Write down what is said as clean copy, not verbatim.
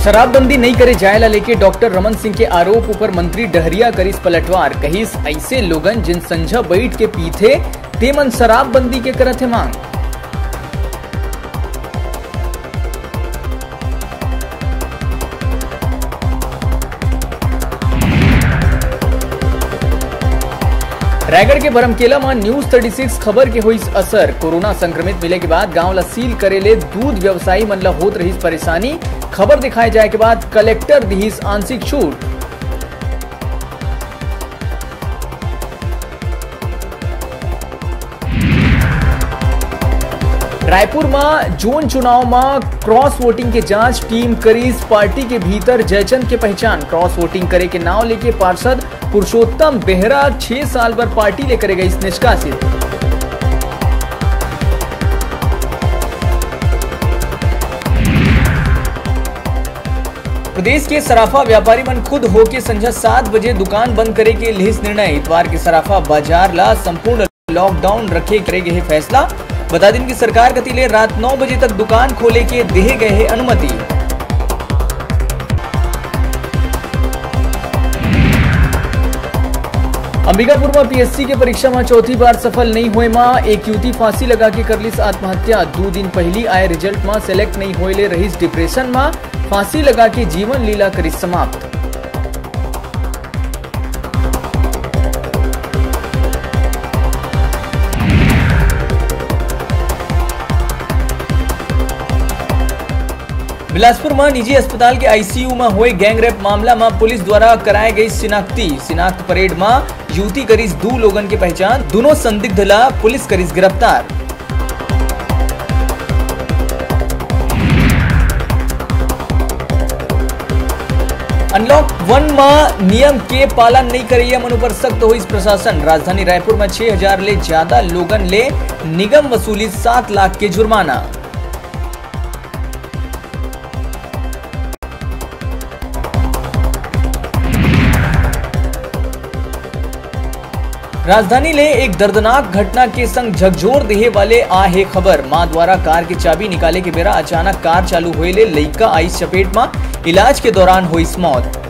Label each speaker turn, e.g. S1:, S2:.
S1: शराबबंदी नहीं करे जायला लेके डॉक्टर रमन सिंह के आरोप ऊपर मंत्री डहरिया करीस पलटवार। कहीस ऐसे लोगन जिन संझा बैठ के पीथे तेमन शराबबंदी के करत है मांग। रायगढ़ के बरमकेला में न्यूज 36 खबर के हुई असर। कोरोना संक्रमित मिले के बाद गांव ला सील करेले दूध व्यवसायी मन ला होत रही परेशानी। खबर दिखाए जाए के बाद कलेक्टर दिहिस आंशिक छूट। रायपुर में जोन चुनाव में क्रॉस वोटिंग के जांच टीम करीस। पार्टी के भीतर जयचंद के पहचान। क्रॉस वोटिंग करे के नाव लेके पार्षद पुरुषोत्तम बेहरा 6 साल पर पार्टी लेकर गई निष्कासित। प्रदेश के सराफा व्यापारी मन खुद होके संझा 7 बजे दुकान बंद करे के लिहिस निर्णय। इतवार के सराफा बाजार ला संपूर्ण लॉकडाउन रखे करेगे है फैसला। बता दिन की सरकार कतीले रात 9 बजे तक दुकान खोले के देहे गए है अनुमति। अंबिकापुर में पीएससी के परीक्षा में चौथी बार सफल नहीं हुए मां एक युवती फांसी लगा के करलिस आत्महत्या। 2 दिन पहली आए रिजल्ट में सेलेक्ट नहीं होले रहीस डिप्रेशन में। फांसी लगा के जीवन लीला करी समाप्त। बिलासपुर में निजी अस्पताल के आईसीयू में हुए गैंगरेप मामला में पुलिस द्वारा कराई गई शिनाख्त परेड में युवती करीस 2 लोगन की पहचान। दोनों संदिग्ध ला पुलिस करीस गिरफ्तार। अनलॉक 1 में नियम के पालन नहीं करिए मनु पर सख्त हुई प्रशासन। राजधानी रायपुर में 6000 ले ज्यादा लोगन ले निगम वसूली 7 लाख के जुर्माना। राजधानी ले एक दर्दनाक घटना के संग झकझोर देहे वाले आ है खबर। मां द्वारा कार की चाबी निकाले के बेरा अचानक कार चालू हुए ले लइका आई चपेट में। इलाज के दौरान हुई मौत।